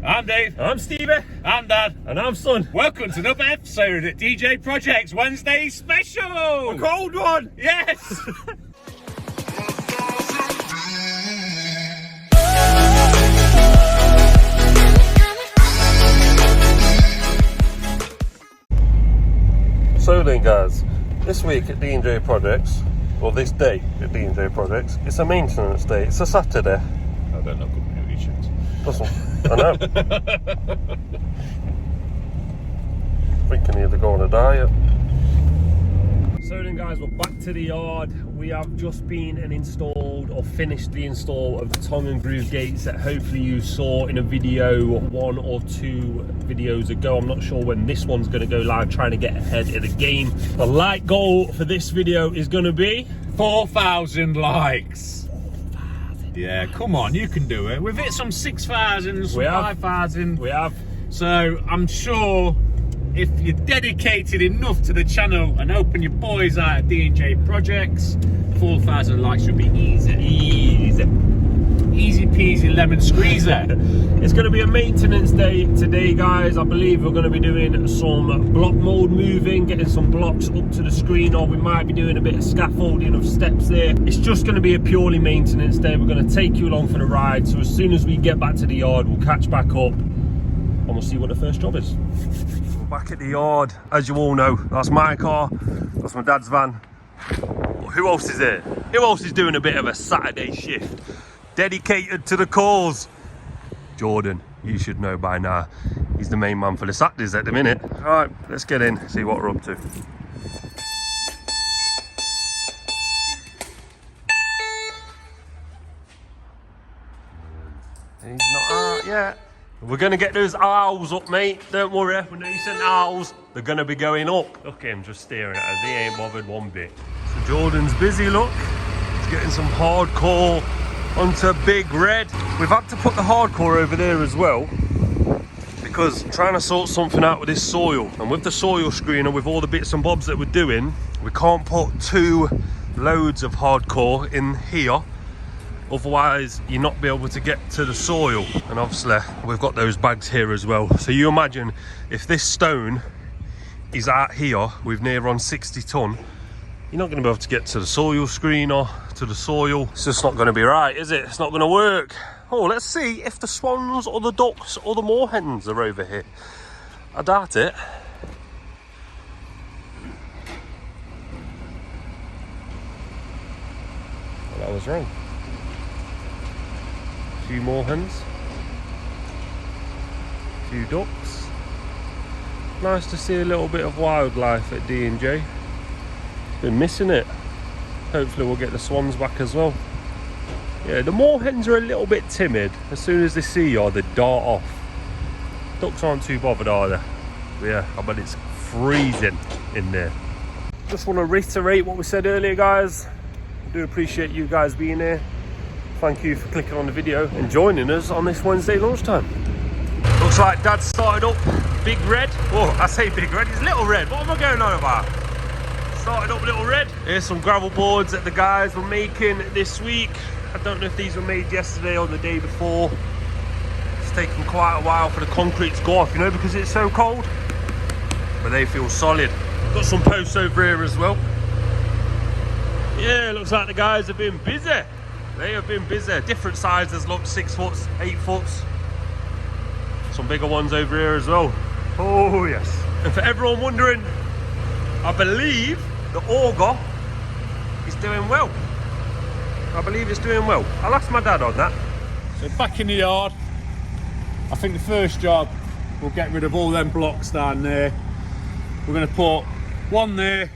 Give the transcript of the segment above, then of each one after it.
I'm Dave. I'm Stevie. I'm Dad. And I'm Son. Welcome to another episode at DJ Projects Wednesday Special. A cold one. Yes. So then guys, this week at D&J Projects, or this day at D&J Projects, it's a maintenance day. It's a Saturday. I don't know good musicians. I know. Thinking either go on a diet. So then guys, we're back to the yard. We have just been and installed or finished the install of the tongue and groove gates that hopefully you saw in a video 1 or 2 videos ago. I'm not sure when this one's going to go live, trying to get ahead of the game. The like goal for this video is going to be 4,000 likes. Yeah, come on, you can do it. We've hit some 6,000, some 5,000. We have. So I'm sure if you're dedicated enough to the channel and open your boys out at D&J Projects, 4,000 likes should be easy. Easy peasy lemon squeezer. It's going to be a maintenance day today guys. I believe we're going to be doing some block mold moving, getting some blocks up to the screen, or we might be doing a bit of scaffolding of steps there. It's just going to be a purely maintenance day. We're going to take you along for the ride, so as soon as we get back to the yard we'll catch back up and we'll see what the first job is. We're back at the yard, as you all know. That's my car, that's my dad's van. But who else is here? Who else is doing a bit of a Saturday shift dedicated to the cause? Jordan, you should know by now. He's the main man for the Saturdays at the minute. All right, let's get in, see what we're up to. He's not out yet. We're gonna get those owls up, mate. Don't worry, we know you sent owls. They're gonna be going up. Look at him just staring at us. He ain't bothered one bit. So Jordan's busy, look. He's getting some hardcore onto Big Red. We've had to put the hardcore over there as well because I'm trying to sort something out with this soil, and with the soil screener, with all the bits and bobs that we're doing, we can't put 2 loads of hardcore in here, otherwise you'll not be able to get to the soil. And obviously we've got those bags here as well, so you imagine if this stone is out here with near on 60 ton, you're not going to be able to get to the soil screener, to the soil. It's just not going to be right, is it? It's not going to work. Oh, let's see if the swans or the ducks or the moorhens are over here. I doubt it. Well, that was wrong. A few moorhens. A few ducks. Nice to see a little bit of wildlife at D&J. Been missing it. Hopefully we'll get the swans back as well. Yeah, the moorhens are a little bit timid. As soon as they see you, they dart off. Ducks aren't too bothered, are they? But yeah, I bet it's freezing in there. Just want to reiterate what we said earlier, guys. I do appreciate you guys being here. Thank you for clicking on the video and joining us on this Wednesday lunchtime. Looks like Dad started up Big Red. Oh, I say Big Red, it's Little Red. What am I going on about? Started up Little Red. Here's some gravel boards that the guys were making this week. I don't know if these were made yesterday or the day before. It's taken quite a while for the concrete to go off, you know, because it's so cold. But they feel solid. Got some posts over here as well. Yeah, looks like the guys have been busy. They have been busy. Different sizes, look, 6 foot, 8 foot. Some bigger ones over here as well. Oh yes. And for everyone wondering, I believe the auger is doing well. I believe it's doing well. I'll ask my dad on that. So back in the yard, I think the first job, we'll get rid of all them blocks down there. We're going to put one there,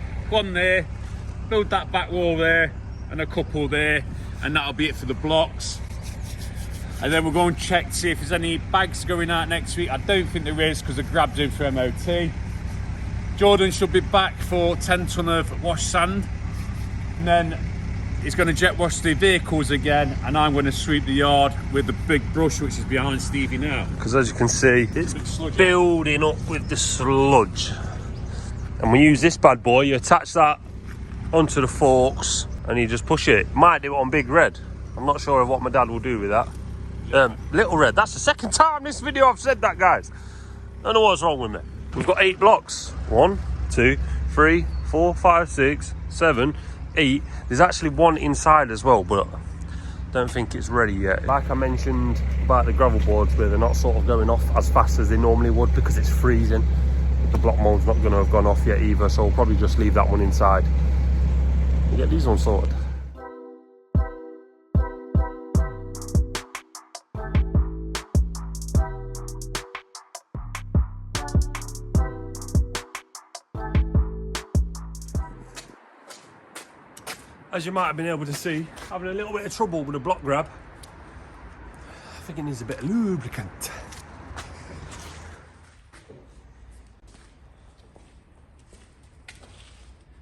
build that back wall there, and a couple there, and that'll be it for the blocks. And then we'll go and check to see if there's any bags going out next week. I don't think there is, because the grab's in for MOT. Jordan should be back for 10 ton of wash sand, and then he's going to jet wash the vehicles again, and I'm going to sweep the yard with the big brush which is behind Stevie now. Because as you can see, it's building up with the sludge. And we use this bad boy, you attach that onto the forks and you just push it. Might do it on Big Red. I'm not sure of what my dad will do with that. Little Red. That's the second time this video I've said that, guys. I don't know what's wrong with me. We've got 8 blocks. 1, 2, 3, 4, 5, 6, 7, 8. There's actually one inside as well, but don't think it's ready yet. Like I mentioned about the gravel boards, where they're not sort of going off as fast as they normally would because it's freezing. The block mold's not going to have gone off yet either, so we'll probably just leave that one inside and get these ones sorted. As you might have been able to see, having a little bit of trouble with the block grab. I think it needs a bit of lubricant.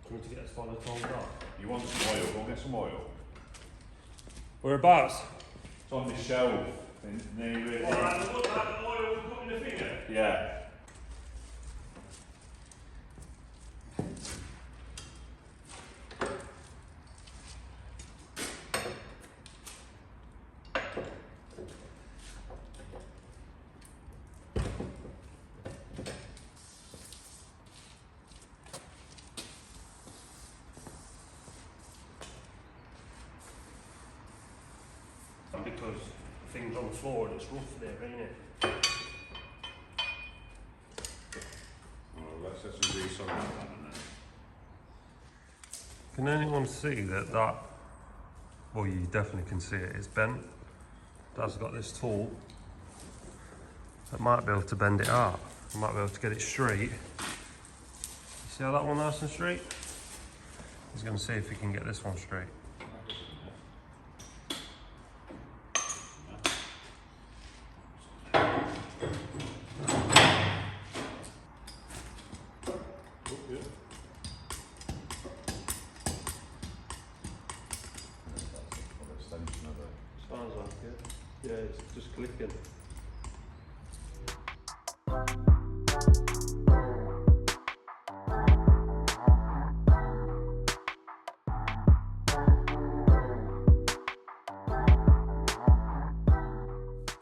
Do you want to get a spot of told off? You want some oil? Go and get some oil. Whereabouts? It's on the shelf. Near it. Like the oil we put in the finger? Yeah. Because things on the floor and it's rough there, ain't it? Well, let's set some grease on that one. Can anyone see that? Well, you definitely can see it. It's bent. Dad's got this tool that might be able to bend it out. I might be able to get it straight. See how that one nice and straight? He's going to see if he can get this one straight. Sounds like it. Yeah, it's just clicking.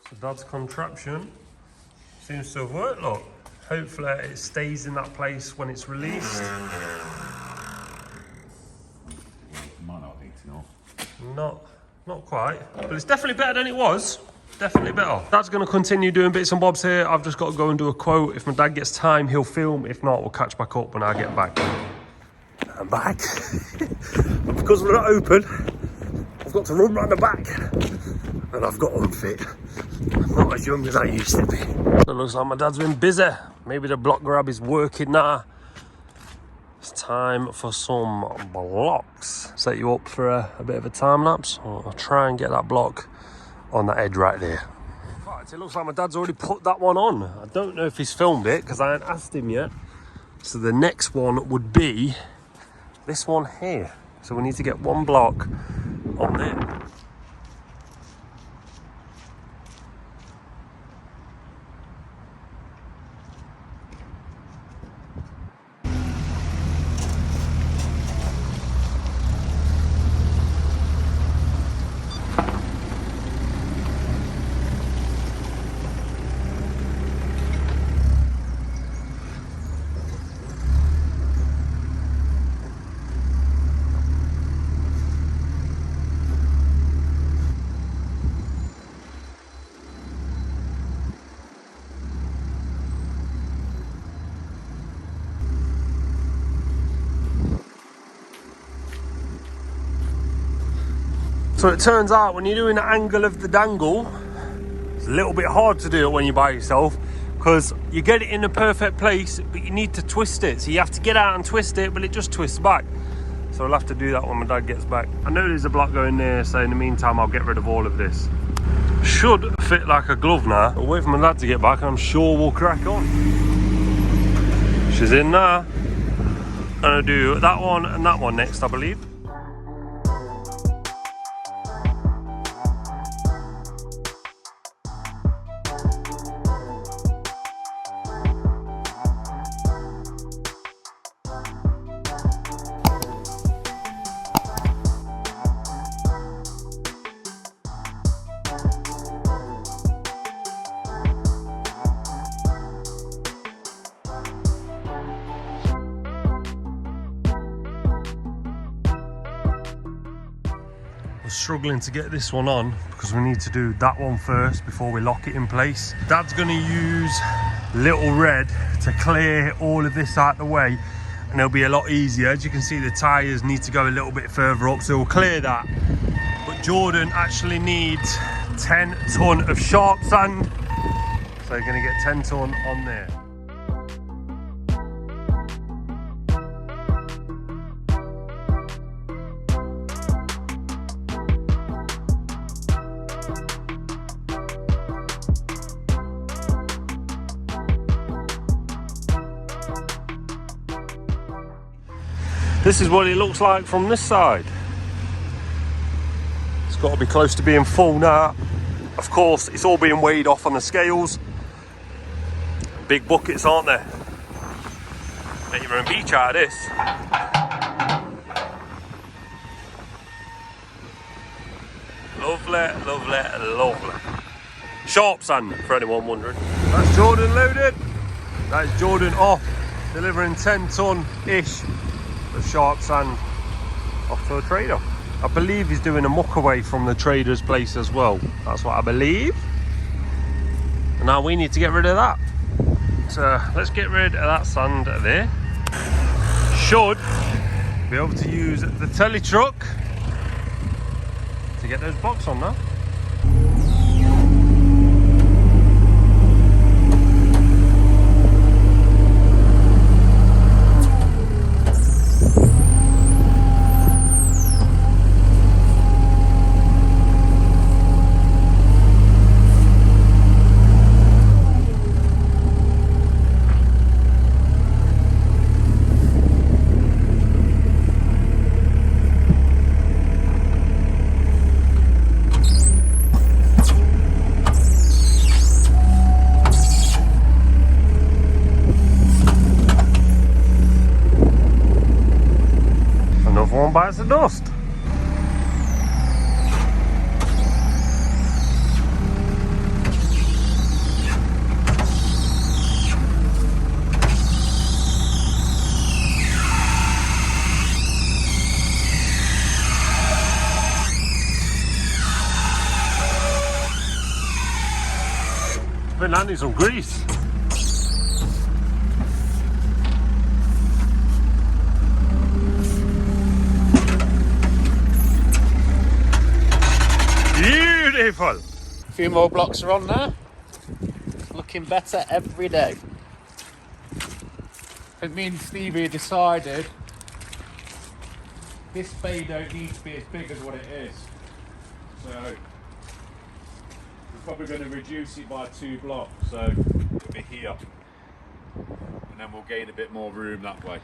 So Dad's contraption seems to have worked, look. Hopefully it stays in that place when it's released. Might not need to know. Not quite, but it's definitely better than it was. Definitely better. Dad's going to continue doing bits and bobs here. I've just got to go and do a quote. If my dad gets time, he'll film. If not, we'll catch back up when I get back. I'm back. Because we're not open, I've got to run round the back. And I've got unfit. I'm not as young as I used to be. So it looks like my dad's been busy. Maybe the block grab is working now. It's time for some blocks. Set you up for a bit of a time lapse. I'll try and get that block on that edge right there. In fact, it looks like my dad's already put that one on. I don't know if he's filmed it because I haven't asked him yet. So the next one would be this one here. So we need to get one block on there. So it turns out when you're doing the angle of the dangle, it's a little bit hard to do it when you're by yourself because you get it in the perfect place, but you need to twist it. So you have to get out and twist it, but it just twists back. So I'll have to do that when my dad gets back. I know there's a block going there, so in the meantime, I'll get rid of all of this. Should fit like a glove now. I'll wait for my dad to get back and I'm sure we'll crack on. She's in there. I'm gonna do that one and that one next, I believe. struggling to get this one on because we need to do that one first before we lock it in place. Dad's going to use Little Red to clear all of this out the way, and it'll be a lot easier. As you can see, the tyres need to go a little bit further up, so we'll clear that. But Jordan actually needs 10 ton of sharp sand, so you're going to get 10 ton on there. This is what it looks like from this side. It's got to be close to being full now. Of course, it's all being weighed off on the scales. Big buckets, aren't there? Make your own beach out of this. Lovely, lovely, lovely. Sharp sand, for anyone wondering. That's Jordan loaded. That is Jordan off, delivering 10 ton-ish of sharp sand off to a trader. I believe he's doing a muck away from the trader's place as well. That's what I believe. And now we need to get rid of that. So let's get rid of that sand there. Should be able to use the telly truck to get those blocks on now. One bites the dust. Been landing some grease. Beautiful. A few more blocks are on now. Looking better every day. I think me and Stevie decided this bay don't need to be as big as what it is. So we're probably going to reduce it by 2 blocks. So it'll be here. And then we'll gain a bit more room that way.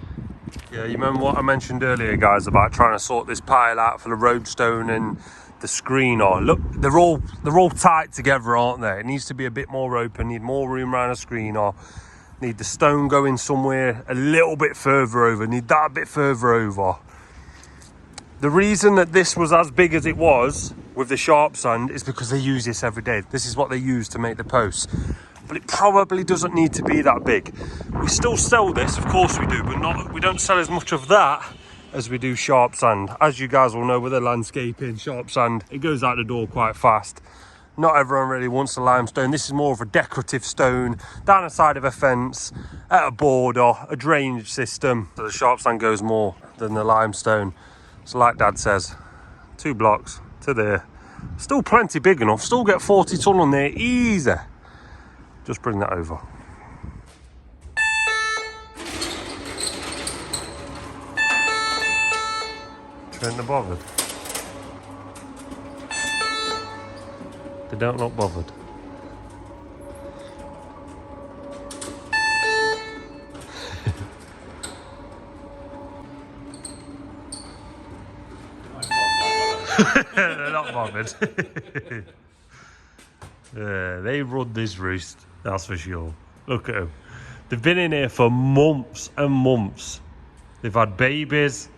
Yeah, you remember what I mentioned earlier, guys, about trying to sort this pile out for the roadstone and the screen on. Look, they're all tight together, aren't they? It needs to be a bit more open, need more room around the screen, or need the stone going somewhere a little bit further over, need that a bit further over. The reason that this was as big as it was with the sharp sand is because they use this every day. This is what they use to make the posts. But it probably doesn't need to be that big. We still sell this, of course we do, but we don't sell as much of that as we do sharp sand. As you guys will know, with the landscaping, sharp sand, it goes out the door quite fast. Not everyone really wants the limestone. This is more of a decorative stone down the side of a fence, at a border, a drainage system. So the sharp sand goes more than the limestone. So like Dad says, 2 blocks to there. Still plenty big enough, still get 40 ton on there, easy. Just bring that over. Ain't they bothered? They don't look bothered. They're not bothered. Yeah, they run this roost, that's for sure. Look at them. They've been in here for months and months. They've had babies.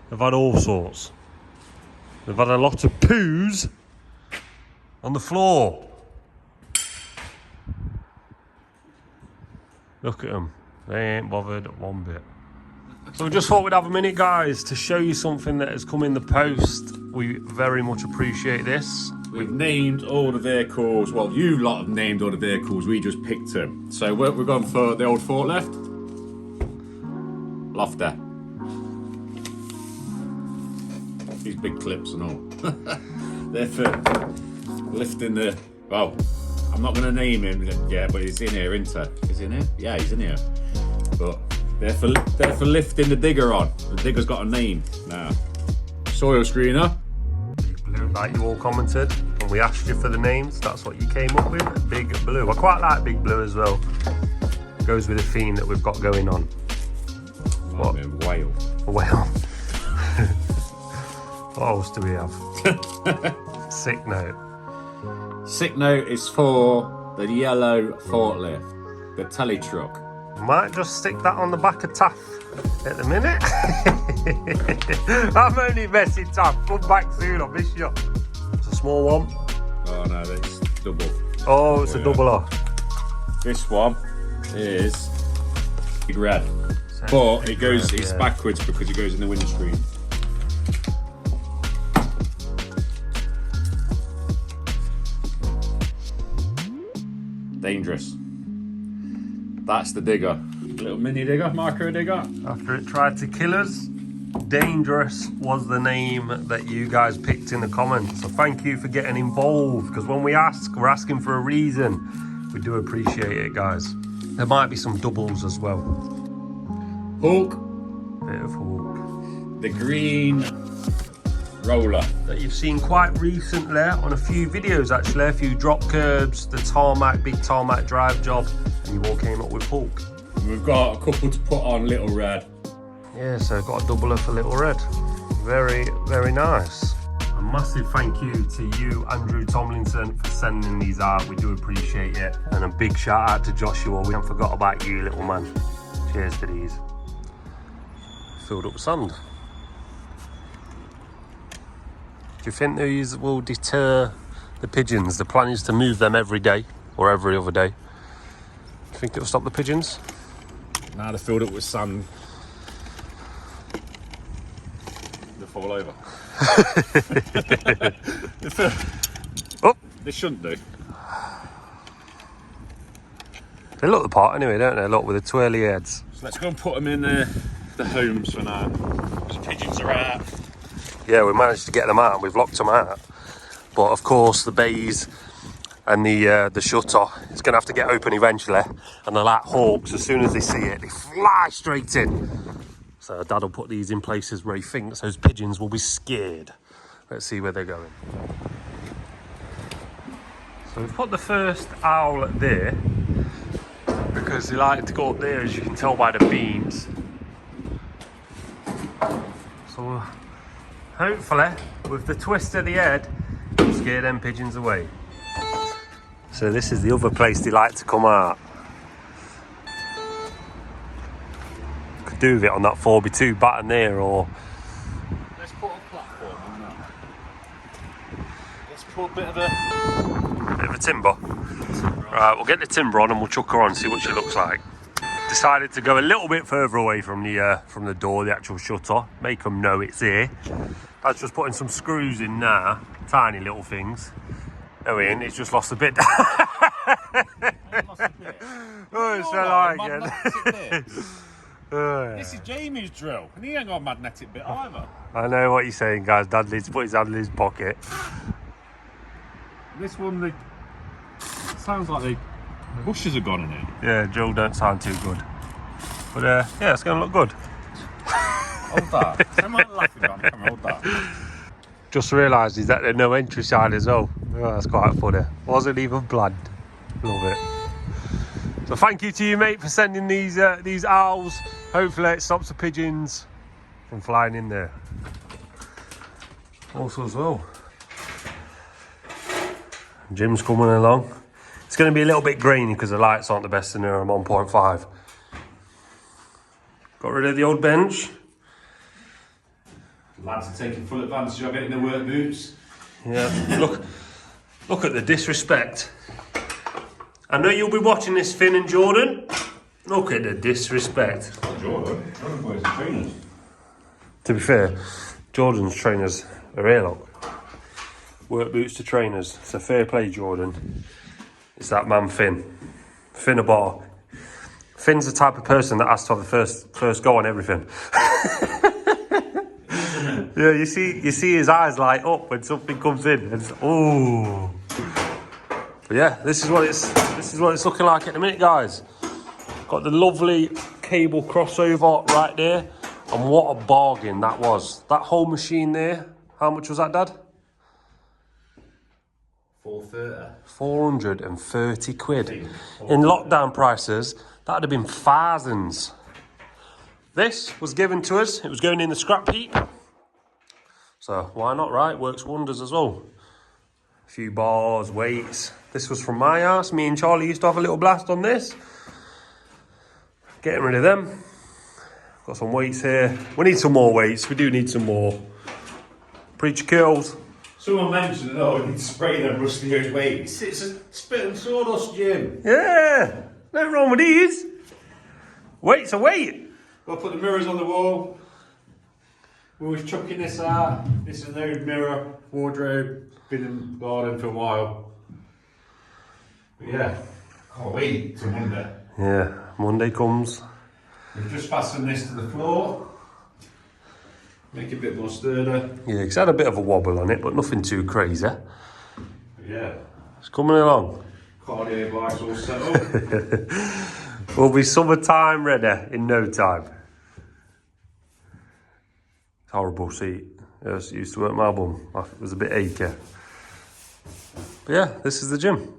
They've had all sorts. They've had a lot of poos on the floor. Look at them. They ain't bothered one bit. So we just thought we'd have a minute, guys, to show you something that has come in the post we very much appreciate this. We've named all the vehicles. Well, you lot have named all the vehicles. We just picked them. So we're going for the old forklift. Lofter. These big clips and all. They're for lifting the. Well, I'm not going to name him. Yeah, but he's in here, isn't he? Is he in here? Yeah, he's in here. But they're for lifting the digger on. The digger's got a name now. Soil screener. Blue, like you all commented, and we asked you for the names. That's what you came up with. Big Blue. I quite like Big Blue as well. Goes with the theme that we've got going on. What? Whale. A whale. What else do we have? Sick note. Sick note is for the yellow forklift, the telly truck. Might just stick that on the back of Taff at the minute. I'm only messing, Taff. Come back soon, I'll miss you. It's a small one. Oh no, that's double. Oh, it's a double R. This one is big red, but it goes. It's backwards because it goes in the windscreen. Dangerous. That's the digger. Little mini digger, micro digger. After it tried to kill us, Dangerous was the name that you guys picked in the comments. So thank you for getting involved, because when we ask, we're asking for a reason. We do appreciate it, guys. There might be some doubles as well. Hawk. Bit of Hawk. The green roller. That you've seen quite recently on a few videos actually, a few drop curbs, the tarmac, big tarmac drive job, and you all came up with Hawk. We've got a couple to put on Little Red. Yeah, so got a doubler for Little Red. Very, very nice. A massive thank you to you, Andrew Tomlinson, for sending these out. We do appreciate it. And a big shout out to Joshua. We haven't forgot about you, little man. Cheers to these. Filled up with sand. Do you think these will deter the pigeons? The plan is to move them every day or every other day. Do you think it'll stop the pigeons? Now they're filled up with sand. They'll fall over. Oh, they shouldn't do. They look the part anyway, don't they? Look, with the twirly heads. So let's go and put them in the homes for now. The pigeons are out. Yeah, we managed to get them out. We've locked them out. But of course, the bays and the shutter, it's going to have to get open eventually. And they're like hawks. As soon as they see it, they fly straight in. So Dad will put these in places where he thinks those pigeons will be scared. Let's see where they're going. So we've put the first owl there because they like to go up there, as you can tell by the beams. So hopefully, with the twist of the head, it'll scare them pigeons away. So this is the other place they like to come out. Could do with it on that 4x2 batten there, or... Let's put a platform on that. Let's put a bit of a timber. Right, we'll get the timber on and we'll chuck her on, see what she looks like. Decided to go a little bit further away from the door, the actual shutter, make them know it's here. I was just putting some screws in now, tiny little things. No, Ian, it's just lost a bit. lost a bit. Oh, it's so like it. This is Jamie's drill, and he ain't got a magnetic bit either. I know what you're saying, guys. Dad needs to put his hand in his pocket. This one, sounds like the bushes are gone in it. Yeah, drill don't sound too good. But yeah, it's going to look good. Hold that. Someone laughing on camera, hold that. Just realised that there's no entry sign as well. Oh, that's quite funny. Wasn't even planned. Love it. So thank you to you, mate, for sending these owls. Hopefully it stops the pigeons from flying in there. Also as well, Jim's coming along. It's going to be a little bit grainy because the lights aren't the best in there. I'm 1.5. Got rid of the old bench. Lads are taking full advantage of it in their work boots. Yeah, look at the disrespect. I know you'll be watching this, Finn and Jordan. Look at the disrespect. Jordan boys are trainers. To be fair, Jordan's trainers are here, look. Work boots to trainers. It's a fair play, Jordan. It's that man Finn. Finn a bar. Finn's the type of person that has to have the first go on everything. Yeah, you see his eyes light up when something comes in. And oh. But yeah, this is what it's looking like at the minute, guys. Got the lovely cable crossover right there. And what a bargain that was. That whole machine there. How much was that, Dad? 430 quid. In lockdown prices, that'd have been thousands. This was given to us. It was going in the scrap heap. So why not, right? Works wonders as well. A few bars, weights. This was from my house. Me and Charlie used to have a little blast on this. Getting rid of them. Got some weights here. We need some more weights. We do need some more. Preacher curls. Someone mentioned, oh, we need to spray them rusty old weights. It's a spit and sawdust, Jim. Yeah, nothing wrong with these. Weight's a weight. We'll put the mirrors on the wall. We was chucking this out. This is an old mirror, wardrobe. Been in the garden for a while. But yeah, can't wait till Monday. Yeah, Monday comes. We've just fastened this to the floor. Make it a bit more sturdy. Yeah, it's had a bit of a wobble on it, but nothing too crazy. Yeah. It's coming along. Cardio bike's all set up. We'll be summertime ready in no time. Horrible seat. It used to work my bum. It was a bit achy. But yeah, this is the gym.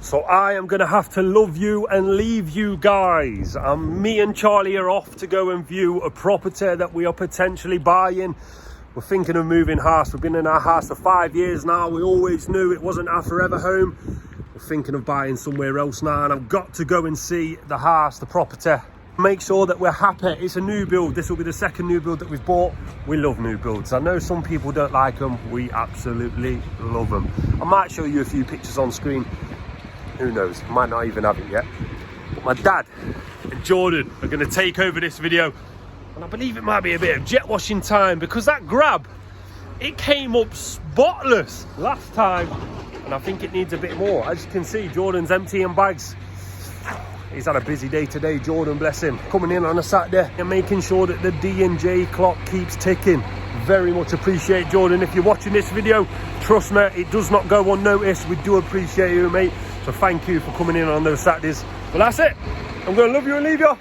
So I am going to have to love you and leave you guys. Me and Charlie are off to go and view a property that we are potentially buying. We're thinking of moving house. We've been in our house for 5 years now. We always knew it wasn't our forever home. We're thinking of buying somewhere else now, and I've got to go and see the house, the property. Make sure that we're happy. It's a new build. This will be the second new build that we've bought. We love new builds. I know some people don't like them. We absolutely love them. I might show you a few pictures on screen. Who knows, might not even have it yet. But my dad and Jordan are going to take over this video, and I believe it might be a bit of jet washing time, because that grab, it came up spotless last time, and I think it needs a bit more. As you can see, Jordan's emptying bags. He's had a busy day today, Jordan, bless him, coming in on a Saturday and making sure that the D&J clock keeps ticking. Very much appreciate, Jordan, if you're watching this video, trust me, it does not go unnoticed. We do appreciate you, mate. So thank you for coming in on those Saturdays. But that's it. I'm going to love you and leave you.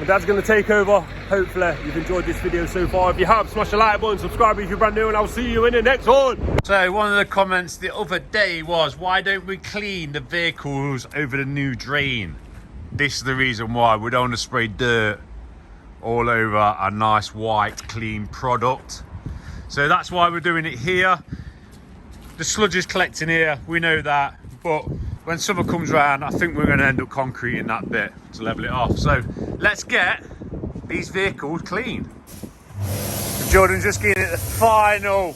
My dad's going to take over. Hopefully you've enjoyed this video so far. If you have, smash the like button, subscribe if you're brand new, and I'll see you in the next one. So one of the comments the other day was, why don't we clean the vehicles over the new drain? This is the reason why. We don't want to spray dirt all over a nice white clean product. So that's why we're doing it here. The sludge is collecting here, we know that, but when summer comes around, I think we're going to end up concreting that bit to level it off. So let's get these vehicles clean. So Jordan's just getting it the final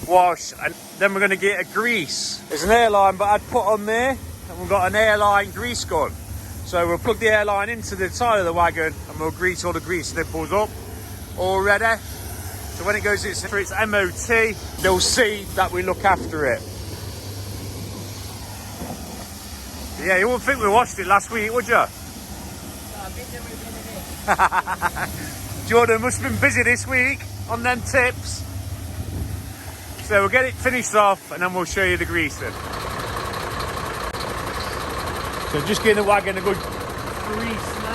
wash, and then we're going to get a grease. There's an airline, but I'd put on there, and we've got an airline grease gun. So we'll plug the airline into the side of the wagon, and we'll grease all the grease nipples up. All ready. So when it goes for its MOT, they'll see that we look after it. Yeah, you wouldn't think we washed it last week, would you? Jordan must have been busy this week on them tips. So we'll get it finished off, and then we'll show you the greasing. So just getting the wagon a good grease now.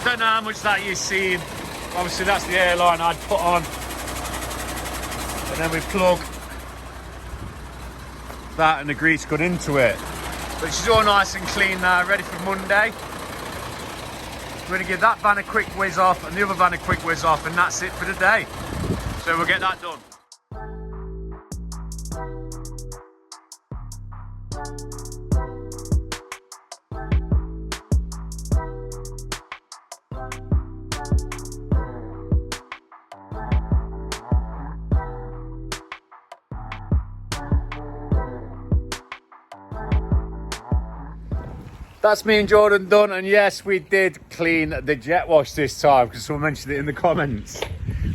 Don't know how much that you've seen. Obviously that's the airline I'd put on. and then we plug that and the grease gun into it. But she's all nice and clean now, ready for Monday. We're going to give that van a quick whiz off and the other van a quick whiz off, and that's it for the day. So we'll get that done. That's me and Jordan done, and yes, we did clean the jet wash this time because someone mentioned it in the comments.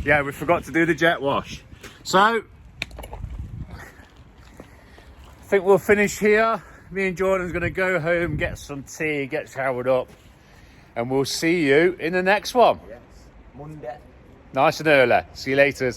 Yeah, we forgot to do the jet wash. So, I think we'll finish here. Me and Jordan's gonna go home, get some tea, get showered up, and we'll see you in the next one. Yes, Monday. Nice and early. See you later.